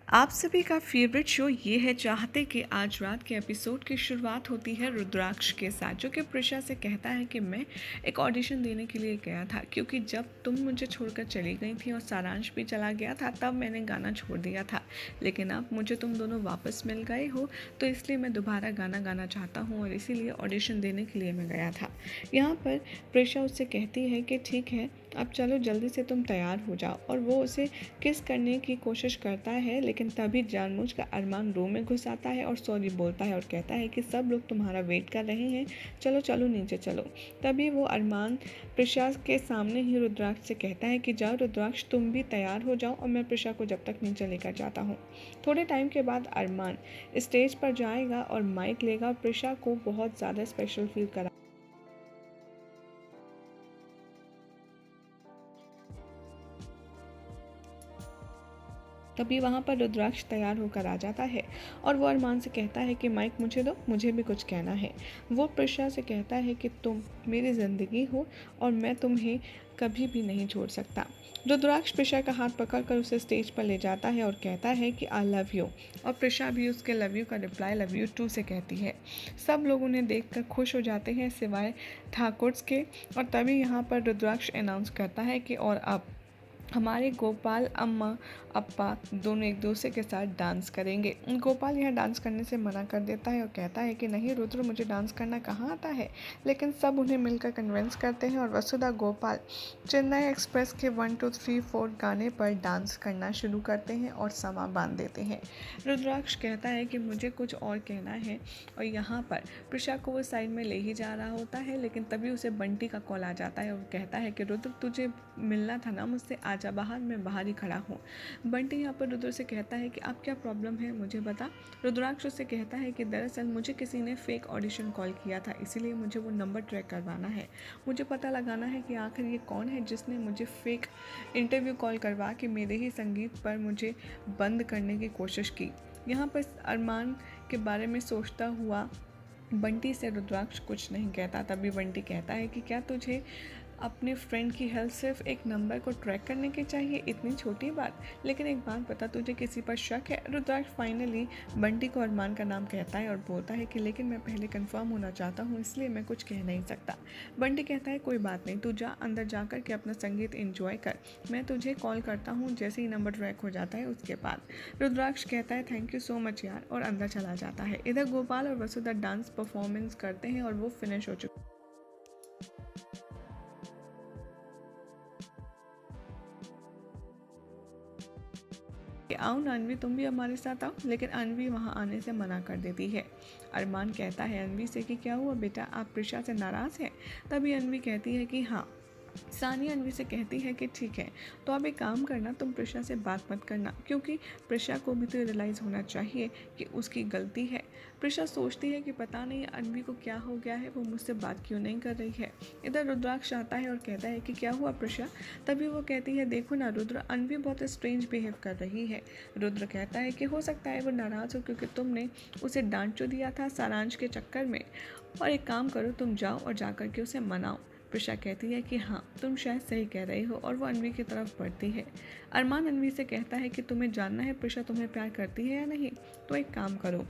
आप सभी का फेवरेट शो ये है चाहते कि आज रात के एपिसोड की शुरुआत होती है रुद्राक्ष के साथ, जो कि प्रिशा से कहता है कि मैं एक ऑडिशन देने के लिए गया था, क्योंकि जब तुम मुझे छोड़कर चली गई थी और सारांश भी चला गया था तब मैंने गाना छोड़ दिया था, लेकिन अब मुझे तुम दोनों वापस मिल गए हो तो इसलिए मैं दोबारा गाना गाना चाहता हूँ और इसीलिए ऑडिशन देने के लिए मैं गया था। यहाँ पर प्रिशा उससे कहती है कि ठीक है, अब चलो जल्दी से तुम तैयार हो जाओ, और वो उसे किस करने की कोशिश करता है, लेकिन तभी जानबूझकर अरमान रूम में घुस आता है और सॉरी बोलता है और कहता है कि सब लोग तुम्हारा वेट कर रहे हैं, चलो चलो नीचे चलो। तभी वो अरमान प्रिशा के सामने ही रुद्राक्ष से कहता है कि जाओ रुद्राक्ष, तुम भी तैयार हो जाओ और मैं प्रिशा को जब तक नीचे लेकर जाता हूँ। थोड़े टाइम के बाद अरमान स्टेज पर जाएगा और माइक लेगा और प्रिशा को बहुत ज़्यादा स्पेशल फील करा। तभी वहाँ पर रुद्राक्ष तैयार होकर आ जाता है और वो अरमान से कहता है कि माइक मुझे दो, मुझे भी कुछ कहना है। वो प्रिशा से कहता है कि तुम मेरी ज़िंदगी हो और मैं तुम्हें कभी भी नहीं छोड़ सकता। रुद्राक्ष प्रिशा का हाथ पकड़कर उसे स्टेज पर ले जाता है और कहता है कि आई लव यू, और प्रिशा भी उसके लव यू का रिप्लाई लव यू टू से कहती है। सब लोग उन्हें देखकर खुश हो जाते हैं सिवाय ठाकुर के, और तभी यहाँ पर रुद्राक्ष अनाउंस करता है कि और अब हमारे गोपाल अम्मा अप्पा दोनों एक दूसरे के साथ डांस करेंगे। गोपाल यह डांस करने से मना कर देता है और कहता है कि नहीं रुद्र, मुझे डांस करना कहाँ आता है, लेकिन सब उन्हें मिलकर कन्विंस करते हैं और वसुधा गोपाल चेन्नई एक्सप्रेस के 1 2 3 4 गाने पर डांस करना शुरू करते हैं और समा बांध देते हैं। रुद्राक्ष कहता है कि मुझे कुछ और कहना है, और यहाँ पर प्रिशा को वो साइड में ले ही जा रहा होता है, लेकिन तभी उसे बंटी का कॉल आ जाता है और कहता है कि रुद्र, तुझे मिलना था ना मुझसे, आजा बाहर, मैं बाहर ही खड़ा हूँ। बंटी यहाँ पर रुद्र से कहता है कि अब क्या प्रॉब्लम है मुझे बता। रुद्राक्ष उससे कहता है कि दरअसल मुझे किसी ने फेक ऑडिशन कॉल किया था, इसीलिए मुझे वो नंबर ट्रैक करवाना है। मुझे पता लगाना है कि आखिर ये कौन है जिसने मुझे फेक इंटरव्यू कॉल करवा के मेरे ही संगीत पर मुझे बंद करने की कोशिश की। यहाँ पर अरमान के बारे में सोचता हुआ बंटी से रुद्राक्ष कुछ नहीं कहता। तभी बंटी कहता है कि क्या तुझे अपने फ्रेंड की हेल्प सिर्फ एक नंबर को ट्रैक करने की चाहिए, इतनी छोटी बात। लेकिन एक बात बता, तुझे किसी पर शक है? रुद्राक्ष फाइनली बंटी को अरमान का नाम कहता है और बोलता है कि लेकिन मैं पहले कंफर्म होना चाहता हूँ, इसलिए मैं कुछ कह नहीं सकता। बंटी कहता है कोई बात नहीं, तू जा अंदर जाकर के अपना संगीत एंजॉय कर, मैं तुझे कॉल करता हूँ जैसे ही नंबर ट्रैक हो जाता है उसके बाद। रुद्राक्ष कहता है थैंक यू सो मच यार, और अंदर चला जाता है। इधर गोपाल और वसुधा डांस परफॉर्मेंस करते हैं और वो फिनिश हो चुके। आओ ना अनवी, तुम भी हमारे साथ आओ, लेकिन अनवी वहाँ आने से मना कर देती है। अरमान कहता है अनवी से कि क्या हुआ बेटा, आप प्रिशा से नाराज़ हैं? तभी अनवी कहती है कि हाँ। सानिया अनवी से कहती है कि ठीक है, तो आप एक काम करना, तुम प्रिशा से बात मत करना, क्योंकि प्रिशा को भी तो रियलाइज़ होना चाहिए कि उसकी गलती है। प्रिशा सोचती है कि पता नहीं अनवी को क्या हो गया है, वो मुझसे बात क्यों नहीं कर रही है। इधर रुद्राक्ष आता है और कहता है कि क्या हुआ प्रिशा। तभी वो कहती है देखो ना रुद्र, अनवी बहुत स्ट्रेंज बिहेव कर रही है। रुद्र कहता है कि हो सकता है वो नाराज़ हो क्योंकि तुमने उसे डांट जो दिया था सारांश के चक्कर में, और एक काम करो, तुम जाओ और जाकर के उसे मनाओ। प्रिशा कहती है कि हाँ तुम शायद सही कह रही हो, और वो अनवी की तरफ बढ़ती है। अरमान अनवी से कहता है कि तुम्हें जानना है प्रिशा तुम्हें प्यार करती है या नहीं, तो एक काम करो।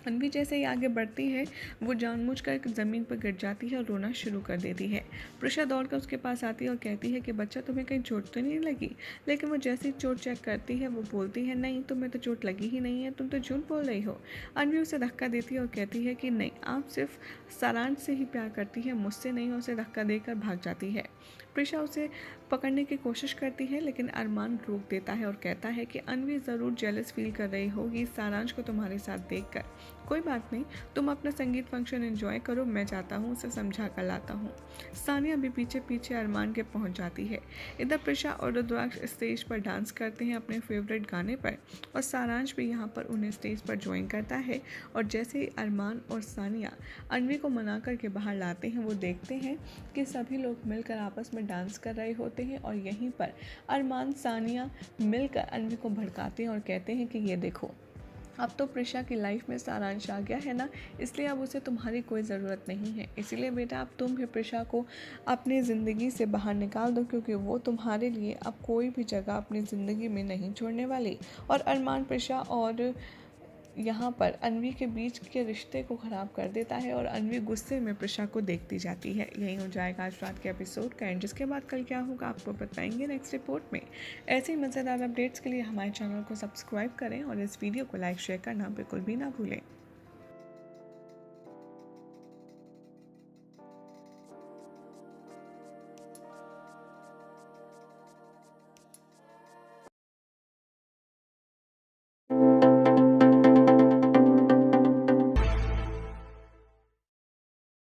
अनवी जैसे ही आगे बढ़ती है वो जानबूझकर ज़मीन पर गिर जाती है और रोना शुरू कर देती है। प्रिशा दौड़कर उसके पास आती है और कहती है कि बच्चा तुम्हें कहीं चोट तो नहीं लगी, लेकिन वो जैसे ही चोट चेक करती है वो बोलती है नहीं तुम्हें तो चोट लगी ही नहीं है, तुम तो झूठ बोल रही हो। अनवी उसे धक्का देती है और कहती है कि नहीं, आप सिर्फ सारांश से ही प्यार करती है, मुझसे नहीं। उसे धक्का देकर भाग जाती है। प्रिशा उसे पकड़ने की कोशिश करती है, लेकिन अरमान रोक देता है और कहता है कि अनवी ज़रूर जेलस फील कर रही होगी सारांश को तुम्हारे साथ देखकर। कोई बात नहीं, तुम अपना संगीत फंक्शन एंजॉय करो, मैं जाता हूँ, उसे समझा कर लाता हूँ। सानिया भी पीछे पीछे अरमान के पहुँच जाती है। इधर प्रिशा और रुद्राक्ष स्टेज पर डांस करते हैं अपने फेवरेट गाने पर, और सारांश भी यहाँ पर उन्हें स्टेज पर ज्वाइन करता है। और जैसे ही अरमान और सानिया अनवी को मना करके बाहर लाते हैं, वो देखते हैं कि सभी लोग मिलकर आपस में डांस कर रहे होते हैं, और यहीं पर अरमान सानिया मिलकर अनवी को भड़काते हैं और कहते हैं कि ये देखो, अब तो प्रिशा की लाइफ में सारांश आ गया है ना, इसलिए अब उसे तुम्हारी कोई ज़रूरत नहीं है। इसीलिए बेटा अब तुम भी प्रिशा को अपनी ज़िंदगी से बाहर निकाल दो, क्योंकि वो तुम्हारे लिए अब कोई भी जगह अपनी ज़िंदगी में नहीं छोड़ने वाली। और अरमान प्रिशा और यहाँ पर अनवी के बीच के रिश्ते को ख़राब कर देता है और अनवी गुस्से में प्रिशा को देखती जाती है। यही हो जाएगा आज रात के एपिसोड का एंड, जिसके बाद कल क्या होगा आपको बताएंगे नेक्स्ट रिपोर्ट में। ऐसे ही मज़ेदार अपडेट्स के लिए हमारे चैनल को सब्सक्राइब करें और इस वीडियो को लाइक शेयर करना बिल्कुल भी ना भूलें।